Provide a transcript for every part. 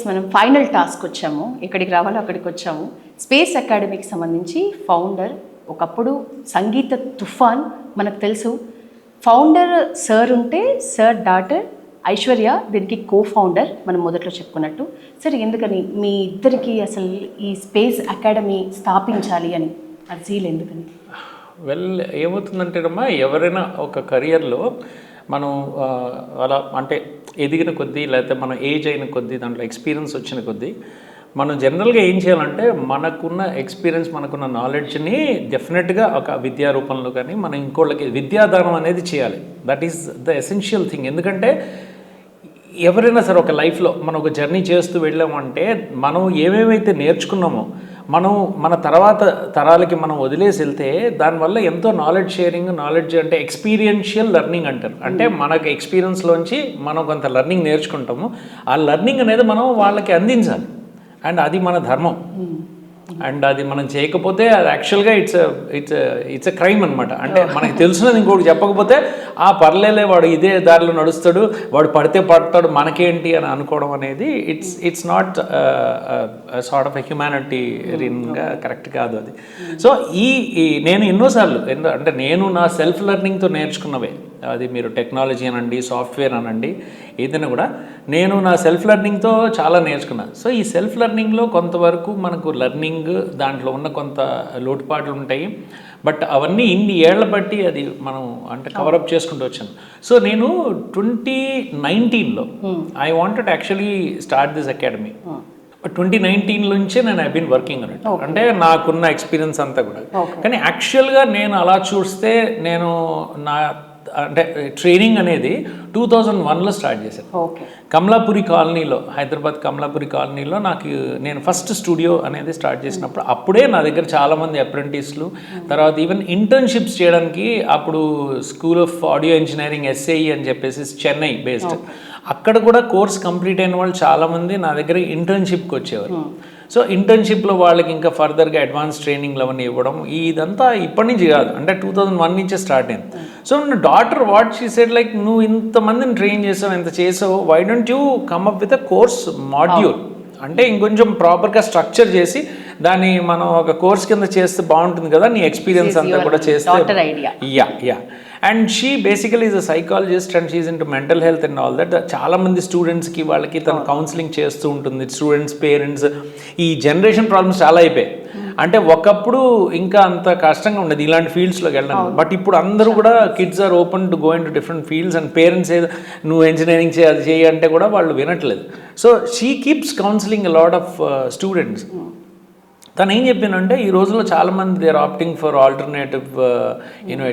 మనం final task వచ్చాము, ఎక్కడికి రావాలో అక్కడికి వచ్చాము. స్పేస్ అకాడమీకి సంబంధించి ఫౌండర్, ఒకప్పుడు సంగీత తుఫాన్ మనకు తెలుసు. ఫౌండర్ సార్ ఉంటే సార్ డాటర్ ఐశ్వర్య దీనికి కో ఫౌండర్, మనం మొదట్లో చెప్పుకున్నట్టు. సరే, ఎందుకని మీ ఇద్దరికి అసలు ఈ స్పేస్ అకాడమీ స్థాపించాలి అని అది జీల్ ఎందుకని? ఏమవుతుందంటే అమ్మా, ఎవరైనా ఒక కెరియర్లో మనం అలా అంటే ఎదిగిన కొద్దీ, లేకపోతే మన ఏజ్ అయిన కొద్దీ, దాంట్లో ఎక్స్పీరియన్స్ వచ్చిన కొద్దీ మనం జనరల్గా ఏం చేయాలంటే మనకున్న ఎక్స్పీరియన్స్, మనకున్న నాలెడ్జ్ని డెఫినెట్గా ఒక విద్యా రూపంలో కానీ మనం ఇంకోళ్ళకి విద్యాదానం అనేది చేయాలి. That is the essential thing. ఎందుకంటే ఎవరైనా సరే ఒక లైఫ్లో మనం ఒక జర్నీ చేస్తూ వెళ్ళామంటే మనం ఏమేమైతే నేర్చుకున్నామో మనం మన తర్వాత తరాలకి మనం వదిలేసి వెళ్తే దానివల్ల ఎంతో నాలెడ్జ్ షేరింగ్, నాలెడ్జ్ అంటే ఎక్స్పీరియన్షియల్ లెర్నింగ్ అంటారు. అంటే మనకు ఎక్స్పీరియన్స్లోంచి మనం కొంత లెర్నింగ్ నేర్చుకుంటాము. ఆ లెర్నింగ్ అనేది మనం వాళ్ళకి అందించాలి. అండ్ అది మన ధర్మం. అండ్ అది మనం చేయకపోతే అది యాక్చువల్గా ఇట్స్ ఎ క్రైమ్ అనమాట. అంటే మనకి తెలిసినది ఇంకోటి చెప్పకపోతే ఆ పర్లేలే, వాడు ఇదే దారిలో నడుస్తాడు, వాడు పడితే పడతాడు, మనకేంటి అని అనుకోవడం అనేది it's not sort of a హ్యుమానిటీగా కరెక్ట్ కాదు అది. సో నేను ఎన్నోసార్లు అంటే నేను నా సెల్ఫ్ లెర్నింగ్తో నేర్చుకున్నవే, అది మీరు టెక్నాలజీ అనండి, సాఫ్ట్వేర్ అనండి, ఏదైనా కూడా నేను నా సెల్ఫ్ లెర్నింగ్తో చాలా నేర్చుకున్నాను. సో ఈ సెల్ఫ్ లెర్నింగ్లో కొంతవరకు మనకు లెర్నింగ్ దాంట్లో ఉన్న కొంత లోటుపాట్లు ఉంటాయి. బట్ అవన్నీ ఇన్ని ఏళ్ల బట్టి అది మనం అంటే కవరప్ చేసుకుంటూ వచ్చాను. సో నేను 2019లో I wanted actually start this academy. 2019 నుంచే నేను ఐ బీన్ వర్కింగ్ అన్నట్టు. అంటే నాకున్న ఎక్స్పీరియన్స్ అంతా కూడా. కానీ యాక్చువల్గా నేను అలా చూస్తే నేను నా అంటే ట్రైనింగ్ అనేది 2001లో స్టార్ట్ చేశాను. కమలాపురి కాలనీలో, హైదరాబాద్ కమలాపురి కాలనీలో నేను ఫస్ట్ స్టూడియో అనేది స్టార్ట్ చేసినప్పుడు అప్పుడే నా దగ్గర చాలామంది అప్రెంటిస్లు, తర్వాత ఈవెన్ ఇంటర్న్షిప్స్ చేయడానికి అప్పుడు school of audio engineering SAE అని చెప్పేసి చెన్నై బేస్డ్, అక్కడ కూడా కోర్స్ కంప్లీట్ అయిన వాళ్ళు చాలామంది నా దగ్గర ఇంటర్న్షిప్కి వచ్చేవారు. సో ఇంటర్న్షిప్లో వాళ్ళకి ఇంకా ఫర్దర్గా అడ్వాన్స్ ట్రైనింగ్లు అవన్నీ ఇవ్వడం, ఇదంతా ఇప్పటి నుంచి కాదు, అంటే 2001 నుంచే స్టార్ట్ అయింది. సో నా daughter what she said, like నువ్వు ఇంతమందిని ట్రైన్ చేసావు, ఎంత చేసావు, why don't you come up with a course module, అంటే ఇంకొంచెం ప్రాపర్గా స్ట్రక్చర్ చేసి దాన్ని మనం ఒక కోర్స్ కింద చేస్తే బాగుంటుంది కదా, నీ ఎక్స్పీరియన్స్ అంతా కూడా చేస్తే. Yeah and she basically is a psychologist and she into mental health and all that. చాలామంది స్టూడెంట్స్కి వాళ్ళకి తను కౌన్సిలింగ్ చేస్తూ ఉంటుంది. స్టూడెంట్స్, పేరెంట్స్, ఈ జనరేషన్ ప్రాబ్లమ్స్ చాలా అయిపోయాయి. అంటే ఒకప్పుడు ఇంకా అంత కష్టంగా ఉండేది ఇలాంటి ఫీల్డ్స్లోకి వెళ్ళడం. బట్ ఇప్పుడు అందరూ కూడా kids are open to go into different fields. And parents ఏదో నువ్వు ఇంజనీరింగ్ చేయి, అది చేయి అంటే కూడా వాళ్ళు వినట్లేదు. So she keeps counselling a lot of students. తను ఏం చెప్పానంటే ఈ రోజుల్లో చాలామంది they are opting for alternative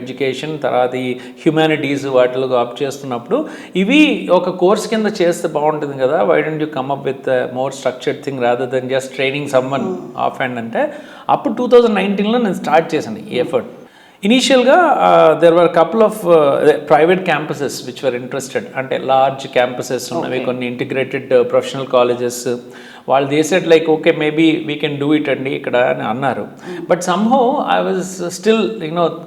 education, తర్వాత ఈ హ్యుమానిటీస్ వాటిలో ఆప్ట్ చేస్తున్నప్పుడు ఇవి ఒక కోర్స్ కింద చేస్తే బాగుంటుంది కదా, why don't you come up with more structured thing rather than just training someone of hand అంటే అప్పుడు 2019లో నేను స్టార్ట్ చేశాను ఈ ఎఫర్ట్. ఇనీషియల్గా there were couple of private campuses which were interested, అంటే లార్జ్ క్యాంపసెస్ ఉన్నవి, కొన్ని ఇంటిగ్రేటెడ్ ప్రొఫెషనల్ కాలేజెస్, వాళ్ళు చేసేట్ like okay maybe we can do it అండి ఇక్కడ అని అన్నారు. But somehow I was still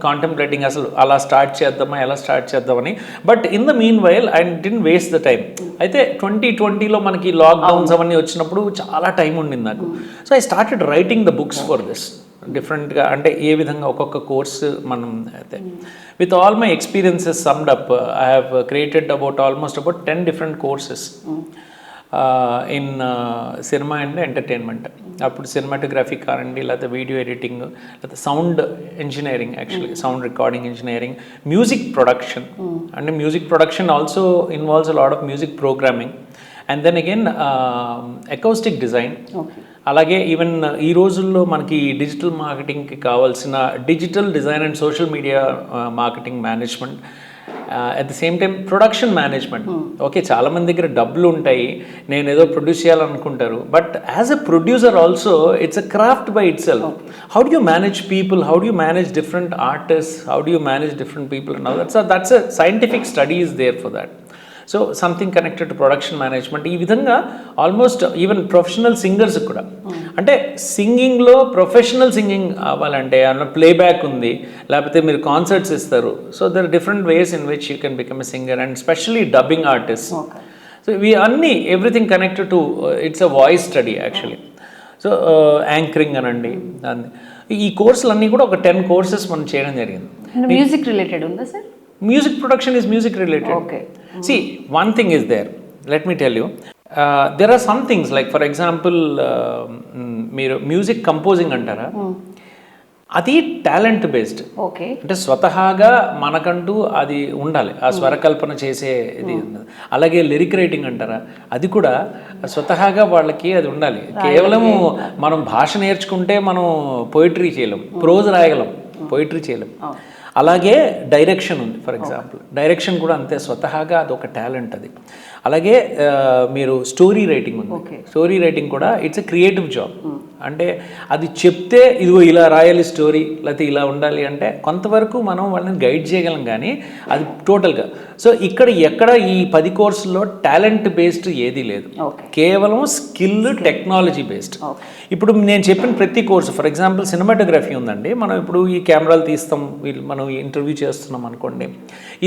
contemplating అసలు అలా స్టార్ట్ చేద్దామా, ఎలా స్టార్ట్ చేద్దామని. But in the mean while I didn't waste the time. అయితే 2020లో మనకి లాక్డౌన్స్ అవన్నీ వచ్చినప్పుడు చాలా టైం ఉండింది నాకు. So I started writing the books for this డిఫరెంట్గా, అంటే ఏ విధంగా ఒక్కొక్క కోర్సు మనం అయితే with all my experiences summed up I have created almost about 10 different courses in cinema and entertainment. అప్పుడు సినిమాటోగ్రఫీ కానివ్వండి, లేకపోతే వీడియో ఎడిటింగ్, లేకపోతే sound engineering, actually sound recording engineering, music production, అంటే music production also involves a lot of music programming, and then again acoustic design. అలాగే even ఈ రోజుల్లో మనకి digital మార్కెటింగ్కి కావాల్సిన digital design and social media marketing management, at the same time production management. Okay, చాలామంది దగ్గర డబ్బులు ఉంటాయి, నేను ఏదో ప్రొడ్యూస్ చేయాలనుకుంటారు, but as a producer also it's a craft by itself. How do you manage people, how do you manage different artist, how do you manage different people and all that's a scientific study is there for that. So something connected to production management. ఈ విధంగా almost even professional singers కూడా, అంటే సింగింగ్లో professional singing అవ్వాలంటే అందులో playback ఉంది, లేకపోతే మీరు concerts ఇస్తారు. So there are different ways in which you can become a singer, and specially dubbing artist. So ఇవి అన్నీ everything connected to it's a voice study actually. So anchoring అనండి దాన్ని, ఈ కోర్సులన్నీ కూడా ఒక 10 కోర్సెస్ మనం చేయడం జరిగింది. మ్యూజిక్ రిలేటెడ్ ఉందా sir? Music production is music related. Okay. See, one thing is there. Let me tell you. There are some things like, for example, మీరు మ్యూజిక్ కంపోజింగ్ అంటారా, అది టాలెంట్ బేస్డ్. ఓకే. అంటే స్వతహాగా మనకంటూ అది ఉండాలి, ఆ స్వరకల్పన చేసే ఇది. అలాగే లిరిక్ రైటింగ్ అంటారా, అది కూడా స్వతహాగా వాళ్ళకి అది ఉండాలి. కేవలం మనం భాష నేర్చుకుంటే మనం పోయిటరీ చేయలేం, ప్రోజ్ రాయగలం, పోయిటరీ చేయలేం. అలాగే డైరెక్షన్ ఉంది, ఫర్ ఎగ్జాంపుల్ డైరెక్షన్ కూడా అంతే, స్వతహాగా అది ఒక టాలెంట్ అది. అలాగే మీరు స్టోరీ రైటింగ్ ఉంది, స్టోరీ రైటింగ్ కూడా ఇట్స్ ఎ క్రియేటివ్ జాబ్. అంటే అది చెప్తే ఇదిగో ఇలా రాయాలి స్టోరీ, లేకపోతే ఇలా ఉండాలి అంటే కొంతవరకు మనం వాళ్ళని గైడ్ చేయగలం, కానీ అది టోటల్గా. సో ఇక్కడ ఎక్కడ ఈ 10 కోర్సుల్లో టాలెంట్ బేస్డ్ ఏదీ లేదు, కేవలం స్కిల్ టెక్నాలజీ బేస్డ్. ఇప్పుడు నేను చెప్పిన ప్రతి కోర్సు, ఫర్ ఎగ్జాంపుల్ సినిమాటోగ్రఫీ ఉందండి, మనం ఇప్పుడు ఈ కెమెరాలు తీస్తాం, మనం ఇంటర్వ్యూ చేస్తున్నాం అనుకోండి,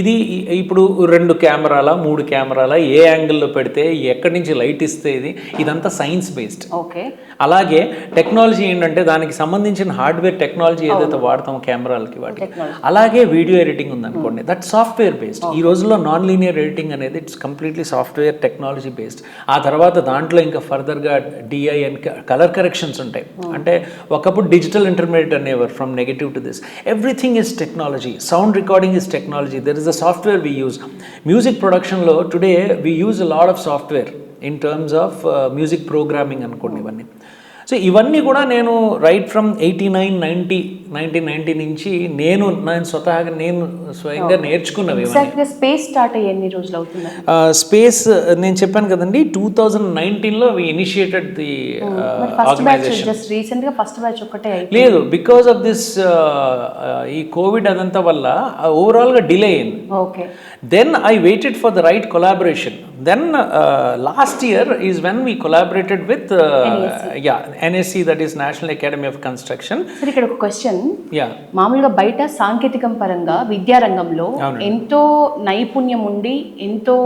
ఇది ఇప్పుడు 2 కెమెరాల 3 కెమెరాల ఏ యాంగిల్లో పెడితే ఎక్కడి నుంచి లైట్ ఇస్తే ఇదంతా సైన్స్ బేస్డ్. ఓకే. అలాగే టెక్నాలజీ ఏంటంటే దానికి సంబంధించిన హార్డ్వేర్ టెక్నాలజీ ఏదైతే వాడతాం కెమెరాలకి వాటికి. అలాగే వీడియో ఎడిటింగ్ ఉందనుకోండి, దట్ సాఫ్ట్వేర్ బేస్డ్. ఈ రోజుల్లో నాన్ లీనియర్ ఎడిటింగ్ అనేది it's completely software technology based. ఆ తర్వాత దాంట్లో ఇంకా ఫర్దర్గా డిఐ అండ్ కలర్ కరెక్షన్స్ ఉంటాయి. అంటే ఒకప్పుడు డిజిటల్ ఇంటర్మీడియట్ అనేవారు, from negative to this. Everything is technology. Sound recording is technology. There is a software we use. Music ప్రొడక్షన్లో today we use a lot of software in terms of music programming అనుకోండి ఇవన్నీ. So ఇవన్నీ కూడా నేను right from 1990 నుంచి నేను స్వతహాగా స్వయంగా నేర్చుకున్నవి. స్పేస్ స్టార్ట్ అయ్యి ఎన్ని రోజులు అవుతుంది? స్పేస్ నేను చెప్పాను కదండి, 2019లో we initiated the organization. Just recent గా ఫస్ట్ బ్యాచ్ ఒకటే లేదు, బికాస్ ఆఫ్ దిస్ ఈ కోవిడ్ అదంతా వల్ల ఓవరాల్ గా డిలే అయింది. Okay. Then I waited for the right collaboration. Then last year is when we collaborated with NAC, that is National Academy of Construction. Sir, ఇక్కడ ఒక question. మామూలుగా బయట సాంకేతికం పరంగా విద్యారంగంలో ఎంతో నైపుణ్యం ఉండి ఎంతో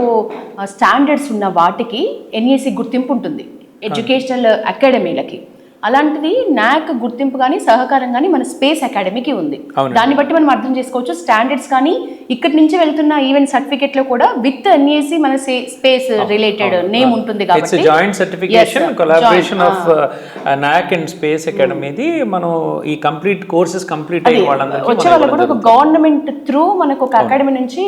స్టాండర్డ్స్ ఉన్న వాటికి NAC గుర్తింపు ఉంటుంది, ఎడ్యుకేషనల్ అకాడమీలకి. అలాంటిది నాక్ గుర్తింపు కానీ సహకారం కానీ మన స్పేస్ అకాడమీకి ఉంది. దాన్ని బట్టి మనం అర్థం చేసుకోవచ్చు స్టాండర్డ్స్ కానీ ఇక్కడి నుంచి వెళ్తున్న ఈవెంట్ సర్టిఫికేట్ లో కూడా విత్ NAC మన స్పేస్ రిలేటెడ్ నేమ్ ఉంటుంది కాబట్టి joint certification collaboration of NAAC and space అకాడమీది మనం ఈ కంప్లీట్ కోర్సెస్ కంప్లీట్ అయ్యే వాళ్ళందరికీ వచ్చే వాళ్ళు కూడా ఒక గవర్నమెంట్ త్రూ మనకు ఒక అకాడమీ నుంచి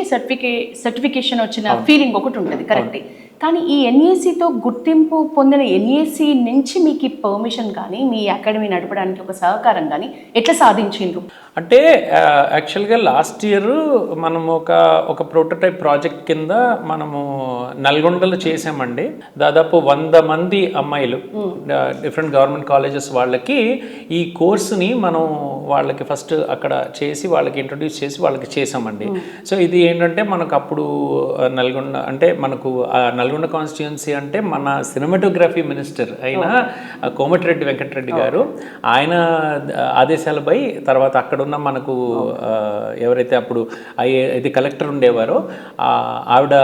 సర్టిఫికేషన్ వచ్చిన ఫీలింగ్ ఒకటి ఉంటుంది. కరెక్ట్. కానీ ఈ NACతో గుర్తింపు పొందిన NAC నుంచి మీకు పర్మిషన్ కానీ మీ అకాడమీ నడపడానికి ఒక సహకారం కానీ ఎట్లా సాధించిండ్రు? అంటే యాక్చువల్గా లాస్ట్ ఇయర్ మనము ఒక ప్రోటోటైప్ ప్రాజెక్ట్ కింద మనము నల్గొండలో చేసామండి. దాదాపు 100 మంది అమ్మాయిలు డిఫరెంట్ గవర్నమెంట్ కాలేజెస్ వాళ్ళకి ఈ కోర్సుని మనం వాళ్ళకి ఫస్ట్ అక్కడ చేసి వాళ్ళకి ఇంట్రొడ్యూస్ చేసి వాళ్ళకి చేసామండి. సో ఇది ఏంటంటే మనకు అప్పుడు నల్గొండ అంటే మనకు నల్గొండ కాన్స్టిట్యుయెన్సీ అంటే మన సినిమాటోగ్రఫీ మినిస్టర్ అయిన కోమటిరెడ్డి వెంకటరెడ్డి గారు, ఆయన ఆదేశాలపై తర్వాత అక్కడ ఉన్న మనకు ఎవరైతే అప్పుడు ఇది కలెక్టర్ ఉండేవారో ఆవిడ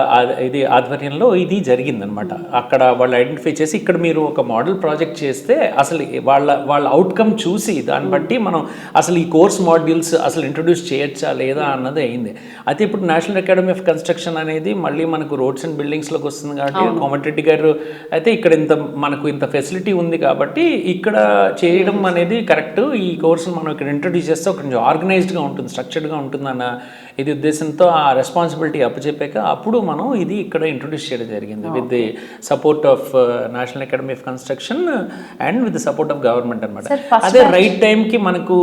ఇది ఆధ్వర్యంలో ఇది జరిగిందనమాట. అక్కడ వాళ్ళు ఐడెంటిఫై చేసి ఇక్కడ మీరు ఒక మోడల్ ప్రాజెక్ట్ చేస్తే అసలు వాళ్ళ అవుట్కమ్ చూసి దాన్ని బట్టి మనం అసలు ఈ కోర్స్ మాడ్యూల్స్ అసలు ఇంట్రొడ్యూస్ చేయొచ్చా లేదా అన్నది అయింది. అయితే ఇప్పుడు నేషనల్ అకాడమీ ఆఫ్ కన్స్ట్రక్షన్ అనేది మళ్ళీ మనకు రోడ్స్ అండ్ బిల్డింగ్స్లోకి వస్తుంది కాబట్టి కోమటిరెడ్డి గారు అయితే ఇక్కడ మనకు ఇంత ఫెసిలిటీ ఉంది కాబట్టి ఇక్కడ చేయడం అనేది కరెక్ట్. ఈ కోర్సును మనం ఇక్కడ ఇంట్రొడ్యూస్ చేస్తే కొంచెం ఆర్గనైజ్డ్గా ఉంటుంది, స్ట్రక్చర్డ్గా ఉంటుందన్న ఇది ఉద్దేశంతో ఆ రెస్పాన్సిబిలిటీ అప్పచెప్పాక అప్పుడు మనం ఇది ఇక్కడ ఇంట్రొడ్యూస్ చేయడం జరిగింది with the support of national academy of construction and with the support of government అనమాట. అదే రైట్ టైంకి మనకు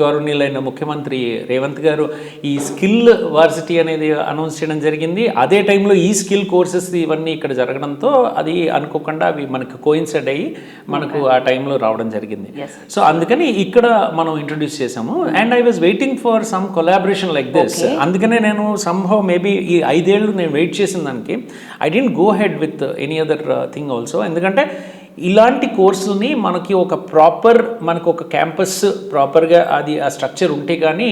గౌరవనీయులైన ముఖ్యమంత్రి రేవంత్ గారు ఈ స్కిల్ వార్సిటీ అనేది అనౌన్స్ చేయడం జరిగింది. అదే టైంలో ఈ స్కిల్ కోర్సెస్ ఇవన్నీ ఇక్కడ జరగడంతో అది అనుకోకుండా అవి మనకు కోయిన్సైడ్ అయ్యి మనకు ఆ టైంలో రావడం జరిగింది. సో అందుకని ఇక్కడ మనం ఇంట్రొడ్యూస్ చేసాము. And I was waiting for some collaboration like this. అందుకనే నేను సంహౌ మేబీ ఈ 5 ఏళ్ళు నేను వెయిట్ చేసిన దానికి I didn't go head with any other thing also. ఎందుకంటే ఇలాంటి కోర్సులని మనకి ఒక ప్రాపర్ మనకు ఒక క్యాంపస్ ప్రాపర్గా అది ఆ స్ట్రక్చర్ ఉంటే కానీ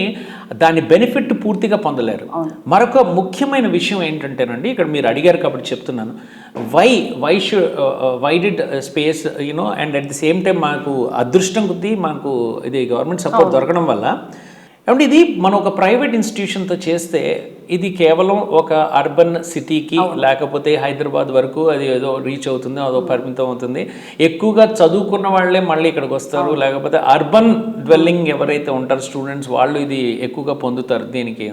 దాని బెనిఫిట్ పూర్తిగా పొందలేరు. మరొక ముఖ్యమైన విషయం ఏంటంటేనండి, ఇక్కడ మీరు అడిగారు కాబట్టి చెప్తున్నాను, why did space you know and at the same time మాకు అదృష్టం కొద్దీ మాకు ఇది గవర్నమెంట్ సపోర్ట్ దొరకడం వల్ల ఏమంటే ఇది మనం ఒక ప్రైవేట్ ఇన్స్టిట్యూషన్తో చేస్తే ఇది కేవలం ఒక అర్బన్ సిటీకి లేకపోతే హైదరాబాద్ వరకు అది ఏదో రీచ్ అవుతుంది, అదో పరిమితం అవుతుంది. ఎక్కువగా చదువుకున్న వాళ్ళే మళ్ళీ ఇక్కడికి వస్తారు, లేకపోతే అర్బన్ డ్వెల్లింగ్ ఎవరైతే ఉంటారో స్టూడెంట్స్ వాళ్ళు ఇది ఎక్కువగా పొందుతారు దీనికి.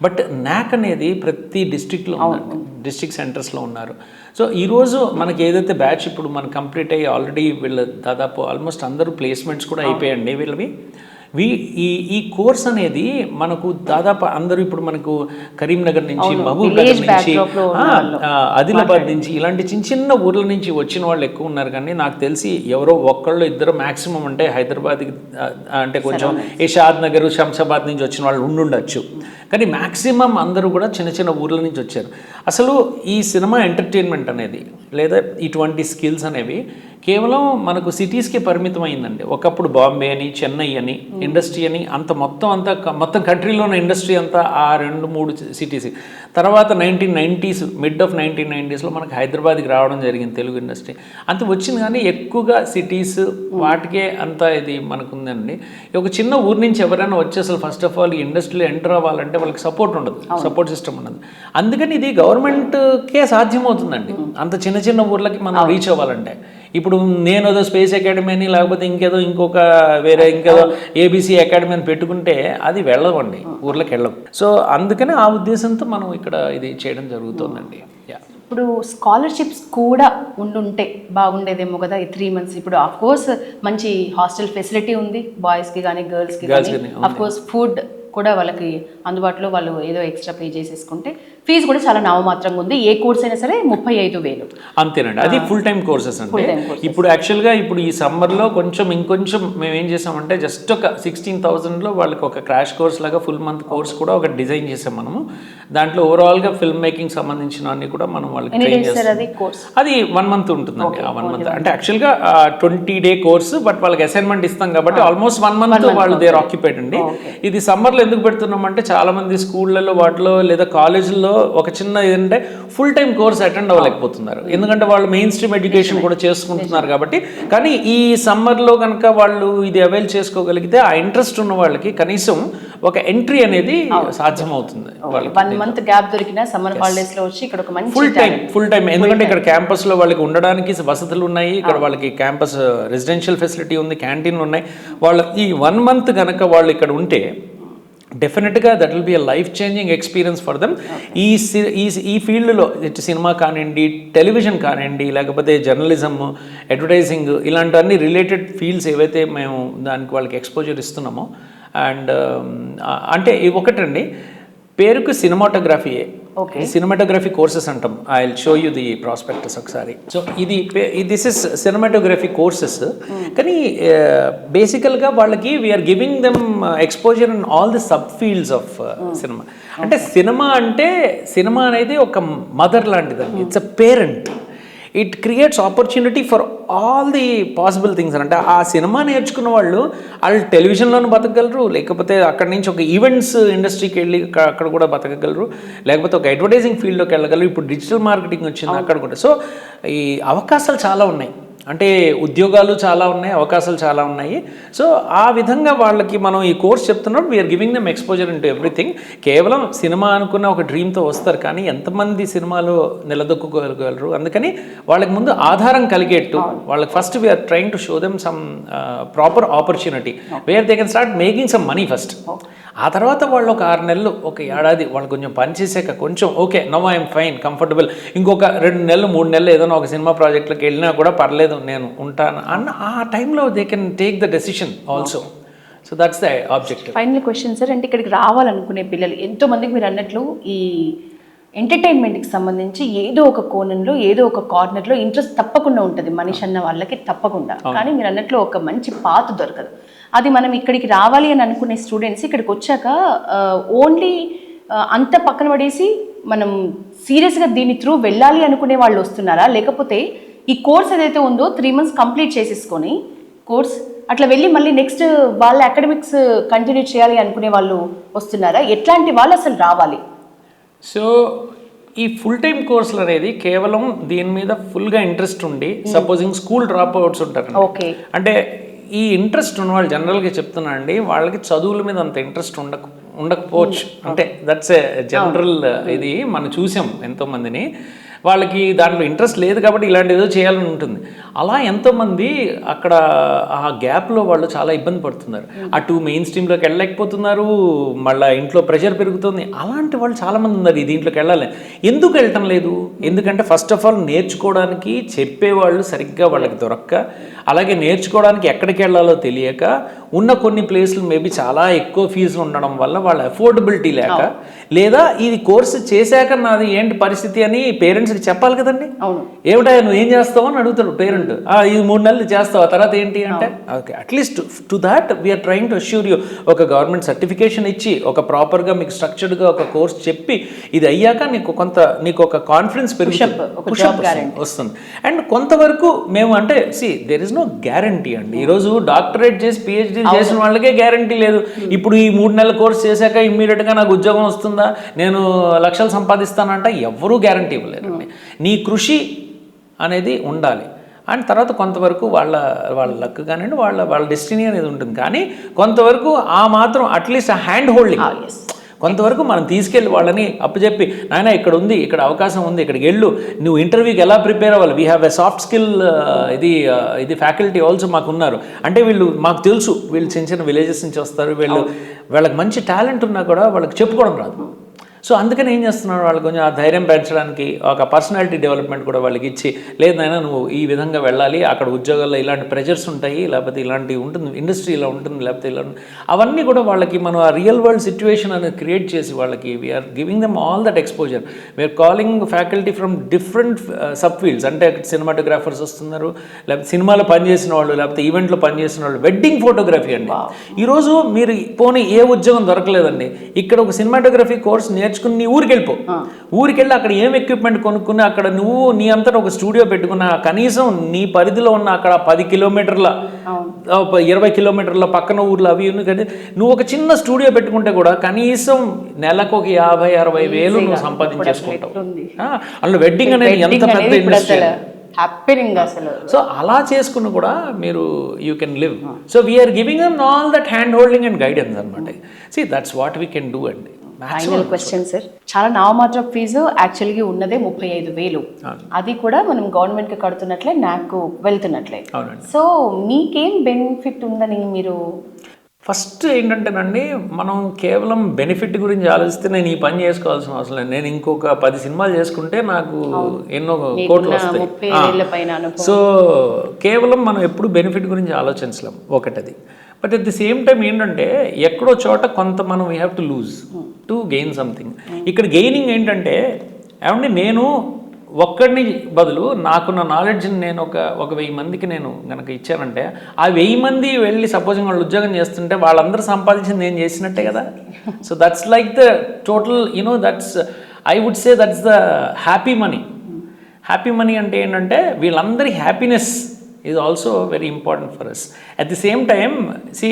బట్ NAC అనేది ప్రతి డిస్ట్రిక్ట్లో ఉందండి, డిస్ట్రిక్ట్ సెంటర్స్లో ఉన్నారు. సో ఈరోజు మనకి ఏదైతే బ్యాచ్ ఇప్పుడు మనకు కంప్లీట్ అయ్యి ఆల్రెడీ వీళ్ళ దాదాపు ఆల్మోస్ట్ అందరూ ప్లేస్మెంట్స్ కూడా అయిపోయాయండి వీళ్ళవి. ఈ కోర్స్ అనేది మనకు దాదాపు అందరూ ఇప్పుడు మనకు కరీంనగర్ నుంచి, మహబూబ్ నగర్ నుంచి, ఆదిలాబాద్ నుంచి ఇలాంటి చిన్న చిన్న ఊర్ల నుంచి వచ్చిన వాళ్ళు ఎక్కువ ఉన్నారు. కానీ నాకు తెలిసి ఎవరో ఒక్కళ్ళు ఇద్దరు మ్యాక్సిమం అంటే హైదరాబాద్కి అంటే కొంచెం షాద్ నగర్, శంషాబాద్ నుంచి వచ్చిన వాళ్ళు ఉండుండొచ్చు. కానీ మ్యాక్సిమం అందరూ కూడా చిన్న చిన్న ఊర్ల నుంచి వచ్చారు. అసలు ఈ సినిమా ఎంటర్టైన్మెంట్ అనేది లేదా ఇటువంటి స్కిల్స్ అనేవి కేవలం మనకు సిటీస్కి పరిమితం అయిందండి. ఒకప్పుడు బాంబే అని, చెన్నై అని ఇండస్ట్రీ అని మొత్తం కంట్రీలోని ఇండస్ట్రీ అంతా ఆ 2-3 సిటీస్. తర్వాత 1990s మిడ్ ఆఫ్ 1990sలో మనకు హైదరాబాద్కి రావడం జరిగింది తెలుగు ఇండస్ట్రీ. అంత వచ్చింది కానీ ఎక్కువగా సిటీస్ వాటికే అంత ఇది మనకుందండి. ఒక చిన్న ఊరు నుంచి ఎవరైనా వచ్చి అసలు ఫస్ట్ ఆఫ్ ఆల్ ఈ ఇండస్ట్రీలో ఎంటర్ అవ్వాలంటే వాళ్ళకి సపోర్ట్ ఉండదు, సపోర్ట్ సిస్టమ్ ఉండదు. అందుకని ఇది గవర్నమెంట్కే సాధ్యమవుతుందండి అంత చిన్న చిన్న ఊర్లకి మనం రీచ్ అవ్వాలంటే. ఇప్పుడు నేను ఏదో స్పేస్ అకాడమీ అని లేకపోతే ఇంకొక వేరే ABC అకాడమీ అని పెట్టుకుంటే అది వెళ్ళవండి, ఊర్లోకి వెళ్ళవు. సో అందుకని ఆ ఉద్దేశంతో మనం ఇక్కడ ఇది చేయడం జరుగుతుందండి. ఇప్పుడు స్కాలర్షిప్స్ కూడా ఉండుంటే బాగుండేదేమో కదా ఈ 3 months. ఇప్పుడు ఆఫ్ కోర్స్ మంచి హాస్టల్ ఫెసిలిటీ ఉంది బాయ్స్కి కానీ గర్ల్స్కి కానీ. ఆఫ్ కోర్స్ ఫుడ్ కూడా వాళ్ళకి అందుబాటులో వాళ్ళు ఏదో ఎక్స్ట్రా పే చేసేసుకుంటే ఫీజు కూడా చాలా నామమాత్రంగా ఉంది. ఏ కోర్స్ అయినా సరే 35,000 అంతేనండి. అది ఫుల్ టైం కోర్సెస్ అంటే ఇప్పుడు యాక్చువల్గా ఇప్పుడు ఈ సమ్మర్లో ఇంకొంచెం మేము ఏం చేసామంటే జస్ట్ ఒక 16,000లో వాళ్ళకి ఒక క్రాష్ కోర్స్ లాగా ఫుల్ మంత్ కోర్స్ కూడా ఒక డిజైన్ చేసాం మనము. దాంట్లో ఓవరాల్గా ఫిల్మ్ మేకింగ్ సంబంధించిన అన్ని కూడా మనం వాళ్ళకి ట్రైన్ చేస్తాం. అది 1 month ఉంటుందండి. ఆ 1 month అంటే యాక్చువల్గా 20-day కోర్స్, బట్ వాళ్ళకి అసైన్మెంట్ ఇస్తాం కాబట్టి ఆల్మోస్ట్ 1 month వాళ్ళు దేర్ ఆక్యుపైడ్ అండి. ఇది సమ్మర్లో ఎందుకు పెడుతున్నామంటే చాలా మంది స్కూళ్ళలో వాటిలో లేదా కాలేజీల్లో ఒక చిన్న ఏంటంటే ఫుల్ టైం కోర్స్ అటెండ్ అవ్వలేకపోతున్నారు, ఎందుకంటే వాళ్ళు మెయిన్ స్ట్రీమ్ ఎడ్యుకేషన్ కూడా చేసుకుంటున్నారు కాబట్టి. కానీ ఈ సమ్మర్లో కనుక వాళ్ళు ఇది అవైల్ చేసుకోగలిగితే ఆ ఇంట్రెస్ట్ ఉన్న వాళ్ళకి కనీసం ఒక ఎంట్రీ అనేది సాధ్యమవుతుంది. 1 month గ్యాప్ దొరికిన సమ్మర్ హాలిడేస్ లో వచ్చి ఇక్కడ ఒక మంచి ఫుల్ టైం ఎందుకంటే ఇక్కడ క్యాంపస్ లో వాళ్ళకి ఉండడానికి వసతులు ఉన్నాయి, ఇక్కడ వాళ్ళకి క్యాంపస్ రెసిడెన్షియల్ ఫెసిలిటీ ఉంది, క్యాంటీన్లు ఉన్నాయి. వాళ్ళకి ఈ 1 month కనుక వాళ్ళు ఇక్కడ ఉంటే డెఫినెట్గా that will be a life changing experience for them. ఈ ఫీల్డ్లో ఇటు సినిమా కానివ్వండి, టెలివిజన్ కానివ్వండి, లేకపోతే జర్నలిజం, అడ్వర్టైజింగ్ ఇలాంటివన్నీ రిలేటెడ్ ఫీల్డ్స్ ఏవైతే మేము దానికి వాళ్ళకి ఎక్స్పోజర్ ఇస్తున్నామో. అండ్ అంటే ఒకటండి, పేరుకు సినిమాటోగ్రఫీయే, సినిమాటోగ్రఫీ కోర్సెస్ అంటాం. I will show you the prospectus ఒకసారి. So this is cinematography courses. కానీ బేసికల్గా వాళ్ళకి we are giving them exposure in all the sub fields of cinema. అంటే సినిమా అనేది ఒక మదర్ లాంటిదండి, it's a parent. It creates opportunity for all the possible things. అంటే ఆ సినిమా నేర్చుకున్న వాళ్ళు టెలివిజన్లోనూ బతకగలరు, లేకపోతే అక్కడి నుంచి ఒక ఈవెంట్స్ ఇండస్ట్రీకి వెళ్ళి అక్కడ కూడా బతకగలరు, లేకపోతే ఒక అడ్వర్టైజింగ్ ఫీల్డ్లోకి వెళ్ళగలరు. ఇప్పుడు డిజిటల్ మార్కెటింగ్ వచ్చింది అక్కడ కూడా. సో ఈ అవకాశాలు చాలా ఉన్నాయి, అంటే ఉద్యోగాలు చాలా ఉన్నాయి, అవకాశాలు చాలా ఉన్నాయి. సో ఆ విధంగా వాళ్ళకి మనం ఈ కోర్స్ చెప్తున్నప్పుడు we are giving them exposure into everything. కేవలం సినిమా అనుకున్న ఒక డ్రీమ్తో వస్తారు, కానీ ఎంతమంది సినిమాలో నిలదొక్కుకోగలరు. అందుకని వాళ్ళకి ముందు ఆధారం కలిగేట్టు వాళ్ళకి first we are trying to show them some proper opportunity where they can start making some money first. ఆ తర్వాత వాళ్ళు ఒక 6 నెలలు, ఒక ఏడాది వాళ్ళు కొంచెం పనిచేసాక కొంచెం okay now I'm fine comfortable, ఇంకొక 2 నెలలు 3 నెలలు ఏదైనా ఒక సినిమా ప్రాజెక్ట్లోకి వెళ్ళినా కూడా పర్లేదు నేను ఉంటాను అన్న ఆ టైంలో they can take the decision also. So that's the objective. Final question sir, అంటే ఇక్కడికి రావాలనుకునే పిల్లలు ఎంతోమందికి మీరు అన్నట్లు ఈ ఎంటర్టైన్మెంట్కి సంబంధించి ఏదో ఒక కోణంలో ఏదో ఒక కార్నర్లో ఇంట్రెస్ట్ తప్పకుండా ఉంటుంది మనిషి అన్న వాళ్ళకి తప్పకుండా. కానీ మీరు అన్నట్లు ఒక మంచి పాత్ దొరకదు. అది మనం ఇక్కడికి రావాలి అని అనుకునే స్టూడెంట్స్ ఇక్కడికి వచ్చాక ఓన్లీ అంత పక్కన పడేసి మనం సీరియస్గా దీని త్రూ వెళ్ళాలి అనుకునే వాళ్ళు వస్తున్నారా, లేకపోతే ఈ కోర్స్ ఏదైతే ఉందో 3 months కంప్లీట్ చేసేసుకొని కోర్స్ అట్లా వెళ్ళి మళ్ళీ నెక్స్ట్ వాళ్ళ అకాడమిక్స్ కంటిన్యూ చేయాలి అనుకునే వాళ్ళు వస్తున్నారా? ఎట్లాంటి వాళ్ళు అసలు రావాలి? సో ఈ ఫుల్ టైం కోర్సులు అనేది కేవలం దీని మీద ఫుల్గా ఇంట్రెస్ట్ ఉండి సపోజింగ్ స్కూల్ డ్రాప్ అవుట్స్ ఉంటారు. ఓకే, అంటే ఈ ఇంట్రెస్ట్ ఉన్న వాళ్ళు జనరల్గా చెప్తున్నా అండి, వాళ్ళకి చదువుల మీద అంత ఇంట్రెస్ట్ ఉండకపోవచ్చు. అంటే దట్స్ ఏ జనరల్ ఇది మనం చూసాం ఎంతోమందిని. వాళ్ళకి దాంట్లో ఇంట్రెస్ట్ లేదు కాబట్టి ఇలాంటి ఏదో చేయాలని ఉంటుంది. అలా ఎంతోమంది అక్కడ ఆ గ్యాప్లో వాళ్ళు చాలా ఇబ్బంది పడుతున్నారు. అటు మెయిన్ స్ట్రీమ్లోకి వెళ్ళలేకపోతున్నారు, మళ్ళీ ఇంట్లో ప్రెషర్ పెరుగుతుంది. అలాంటి వాళ్ళు చాలామంది ఉన్నారు దీంట్లోకి వెళ్ళాలి. ఎందుకు వెళ్ళటం లేదు? ఎందుకంటే ఫస్ట్ ఆఫ్ ఆల్ నేర్చుకోవడానికి చెప్పేవాళ్ళు సరిగ్గా వాళ్ళకి దొరక్క, అలాగే నేర్చుకోవడానికి ఎక్కడికి వెళ్ళాలో తెలియక, ఉన్న కొన్ని ప్లేస్లు మేబీ చాలా ఎక్కువ ఫీజులు ఉండడం వల్ల వాళ్ళ అఫోర్డబిలిటీ లేక, లేదా ఇది కోర్సు చేశాక నాది ఏంటి పరిస్థితి అని పేరెంట్స్కి చెప్పాలి కదండి. అవును, ఏమిటా నువ్వు ఏం చేస్తావు అని అడుగుతాడు పేరెంట్. ఇది 3 నెలలు చేస్తావు, తర్వాత ఏంటి అంటే okay, at least to that we are trying to assure you. ఒక గవర్నమెంట్ సర్టిఫికేషన్ ఇచ్చి, ఒక ప్రాపర్గా మీకు స్ట్రక్చర్డ్గా ఒక కోర్స్ చెప్పి, ఇది అయ్యాక నీకు ఒక కాన్ఫిడెన్స్ వస్తుంది. అండ్ కొంతవరకు మేము అంటే దేర్ ఇస్ నో గ్యారంటీ అండి. ఈరోజు డాక్టరేట్ చేసి పిహెచ్డీ చేసిన వాళ్ళకే గ్యారంటీ లేదు. ఇప్పుడు ఈ 3 నెలల కోర్స్ చేశాక ఇమ్మీడియట్గా నాకు ఉద్యోగం వస్తుందా, నేను లక్షలు సంపాదిస్తానంటే ఎవ్వరూ గ్యారంటీ ఇవ్వలేరండి. నీ కృషి అనేది ఉండాలి. అండ్ తర్వాత కొంతవరకు వాళ్ళ లక్ కానివ్వండి, వాళ్ళ డెస్టినీ అనేది ఉంటుంది. కానీ కొంతవరకు ఆ మాత్రం అట్లీస్ట్ ఆ హ్యాండ్ హోల్డింగ్ కొంతవరకు మనం తీసుకెళ్ళి వాళ్ళని అప్పచెప్పి, నాయన ఇక్కడ ఉంది, ఇక్కడ అవకాశం ఉంది, ఇక్కడికి వెళ్ళు, నువ్వు ఇంటర్వ్యూకి ఎలా ప్రిపేర్ అవ్వాలి, we have a soft skill ఇది ఫ్యాకల్టీ ఆల్సో మాకు ఉన్నారు. అంటే వీళ్ళు మాకు తెలుసు, వీళ్ళు చిన్న చిన్న విలేజెస్ నుంచి వస్తారు, వాళ్ళకి మంచి టాలెంట్ ఉన్నా కూడా వాళ్ళకి చెప్పుకోవడం రాదు. సో అందుకని ఏం చేస్తున్నాడు, వాళ్ళు కొంచెం ఆ ధైర్యం పెంచడానికి ఒక పర్సనాలిటీ డెవలప్మెంట్ కూడా వాళ్ళకి ఇచ్చి, లేదైనా నువ్వు ఈ విధంగా వెళ్ళాలి, అక్కడ ఉద్యోగాల్లో ఇలాంటి ప్రెజర్స్ ఉంటాయి, లేకపోతే ఇలాంటివి ఉంటుంది, ఇండస్ట్రీ ఇలా ఉంటుంది, లేకపోతే ఇలా అవన్నీ కూడా వాళ్ళకి మనం ఆ రియల్ వరల్డ్ సిచ్యువేషన్ అనేది క్రియేట్ చేసి వాళ్ళకి we are giving them all that exposure. We are calling faculty from different subfields. అంటే సినిమాటోగ్రాఫర్స్ వస్తున్నారు, లేకపోతే సినిమాలో పనిచేసిన వాళ్ళు, లేకపోతే ఈవెంట్లో పనిచేసిన వాళ్ళు, వెడ్డింగ్ ఫోటోగ్రఫీ అండి. ఈరోజు మీరు పోనీ ఏ ఉద్యోగం దొరకలేదండి, ఇక్కడ ఒక సినిమాటోగ్రఫీ కోర్స్ నేర్చుకుని నీ ఊరికి వెళ్ళిపో. ఊరికి వెళ్ళి అక్కడ ఏం ఎక్విప్మెంట్ కొనుక్కుని అక్కడ నువ్వు నీ అంతటా ఒక స్టూడియో పెట్టుకున్న, కనీసం నీ పరిధిలో ఉన్న అక్కడ 10 కిలోమీటర్ల 20 కిలోమీటర్ల పక్కన ఊర్లో అవి కానీ నువ్వు ఒక చిన్న స్టూడియో పెట్టుకుంటే కూడా కనీసం నెలకు ఒక 50-60 వేలు నువ్వు సంపాదించేసుకుంటావు. అందులో వెడ్డింగ్ అనేది ఎంత పెద్ద ఇండస్ట్రీ. సో అలా చేసుకుని కూడా మీరు you can live. So we're giving them all that hand holding and guidance అనమాట. See that's what we can do అండి. ఫైనల్ క్వశ్చన్ సార్, చాలా నామమాత్ర ఫీజు యాక్చువల్గా ఉన్నదే 35,000, అది కూడా మనం గవర్నమెంట్కి కడుతున్నట్లే, నాకు వెళ్తున్నట్లే. సో మీకేం బెనిఫిట్ ఉందని మీరు? ఫస్ట్ ఏంటంటేనండి, మనం కేవలం బెనిఫిట్ గురించి ఆలోచిస్తే నేను ఈ పని చేసుకోవాల్సిన అవసరం లేదు. నేను ఇంకొక 10 సినిమాలు చేసుకుంటే నాకు ఎన్నో కోట్లు వస్తాయి. సో కేవలం మనం ఎప్పుడు బెనిఫిట్ గురించి ఆలోచించలేం, ఒకటది. But at the same time ఏంటంటే ఎక్కడో చోట కొంత మనం we have to lose to gain something. ఇక్కడ గెయినింగ్ ఏంటంటే, ఏమంటే నేను ఒక్కడిని బదులు నాకున్న నాలెడ్జ్ని నేను ఒక 1000 మందికి నేను కనుక ఇచ్చానంటే, ఆ 1000 మంది వెళ్ళి సపోజింగ్ వాళ్ళు ఉద్యోగం చేస్తుంటే వాళ్ళందరూ సంపాదించింది నేను చేసినట్టే కదా. So that's like the total that's I would say that's the happy money. Happy money అంటే ఏంటంటే వీళ్ళందరి happiness is also very important for us. At the same time, see,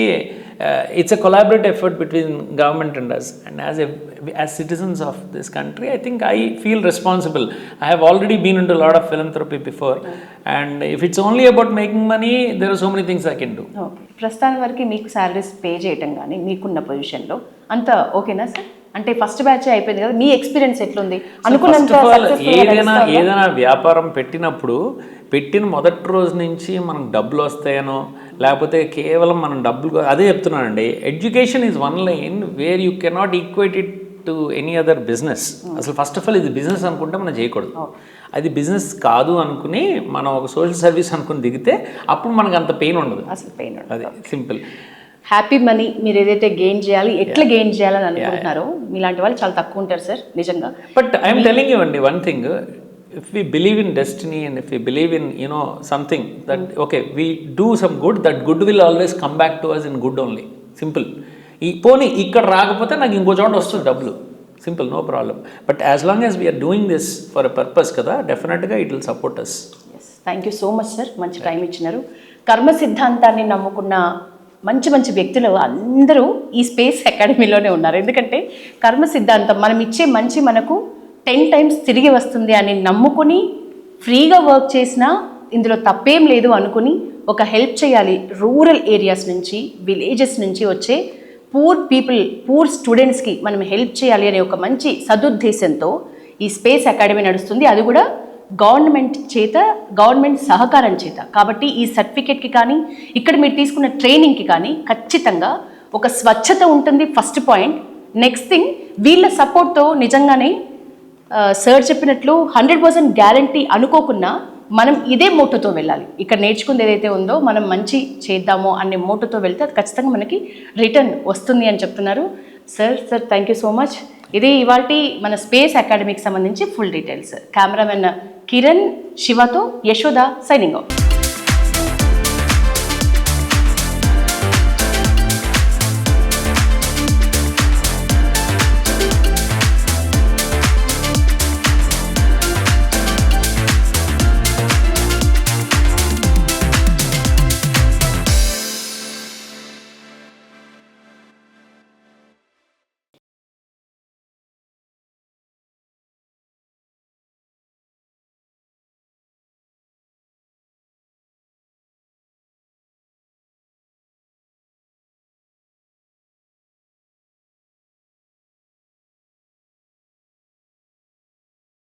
it's a collaborative effort between government and us. And as citizens of this country, I think I feel responsible. I have already been into a lot of philanthropy before. And if it's only about making money, there are so many things I can do. ప్రస్తుతానికి వరకు మీకు salaries pay చేయటం కానీ మీకున్న పొజిషన్లో అంత ఓకేనా sir? అంటే ఫస్ట్ బ్యాచ్ అయిపోయింది కదా, మీ ఎక్స్పీరియన్స్ ఎట్లుంది? ఏదైనా వ్యాపారం పెట్టిన మొదటి రోజు నుంచి మనకు డబ్బులు వస్తాయనో, లేకపోతే కేవలం మనం డబ్బులు, అదే చెప్తున్నానండి, education is one line where you cannot equate it to any other business. అసలు ఫస్ట్ ఆఫ్ ఆల్ ఇది బిజినెస్ అనుకుంటే మనం చేయకూడదు. అది బిజినెస్ కాదు అనుకుని మనం ఒక సోషల్ సర్వీస్ అనుకుని దిగితే అప్పుడు మనకు అంత పెయిన్ ఉండదు. అసలు పెయిన్ ఉండదు. అది సింపుల్. హ్యాపీ మనీ మీరు ఏదైతే గెయిన్ చేయాలి, ఎట్లా గెయిన్ చేయాలని అనుకుంటున్నారో, మీలాంటి వాళ్ళు చాలా తక్కువ ఉంటారు సార్ నిజంగా. బట్ ఐఎమ్ టెలింగ్ యూ అండి one thing, if we believe in destiny and if we believe in something that okay we do some good, that good will always come back to us in good only. Simple. పోనీ ఇక్కడ రాకపోతే నాకు ఇంకో చోట వస్తుంది డబ్బులు, simple, no problem. But as long as we are doing this for a purpose కదా, డెఫినెట్గా it will support us. Thank you so much sir, మంచి టైం ఇచ్చినారు. కర్మ సిద్ధాంతాన్ని నమ్ముకున్న మంచి మంచి వ్యక్తులు అందరూ ఈ స్పేస్ అకాడమీలోనే ఉన్నారు. ఎందుకంటే కర్మ సిద్ధాంతం మనం ఇచ్చే మంచి మనకు 10 times తిరిగి వస్తుంది అని నమ్ముకుని ఫ్రీగా వర్క్ చేసినా ఇందులో తప్పేం లేదు అనుకుని ఒక హెల్ప్ చేయాలి. రూరల్ ఏరియాస్ నుంచి, విలేజెస్ నుంచి వచ్చే పూర్ పీపుల్, పూర్ స్టూడెంట్స్కి మనం హెల్ప్ చేయాలి అనే ఒక మంచి సదుద్దేశంతో ఈ స్పేస్ అకాడమీ నడుస్తుంది. అది కూడా గవర్నమెంట్ సహకారం చేత. కాబట్టి ఈ సర్టిఫికేట్కి కానీ ఇక్కడ మీరు తీసుకున్న ట్రైనింగ్కి కానీ ఖచ్చితంగా ఒక స్వచ్ఛత ఉంటుంది ఫస్ట్ పాయింట్. నెక్స్ట్ థింగ్, వీళ్ళ సపోర్ట్తో నిజంగానే సార్ చెప్పినట్లు 100% గ్యారంటీ అనుకోకున్నా మనం ఇదే మోటోతో వెళ్ళాలి. ఇక్కడ నేర్చుకుంది ఏదైతే ఉందో మనం మంచి చేద్దామో అనే మోటోతో వెళ్తే అది ఖచ్చితంగా మనకి రిటర్న్ వస్తుంది అని చెప్తున్నారు. Sir thank you so much. ఇది ఇవాల్టి మన స్పేస్ అకాడమీకి సంబంధించి ఫుల్ డీటెయిల్స్. కెమెరామెన్ కిరణ్, శివతో యశోద సైనింగ్ అవుట్.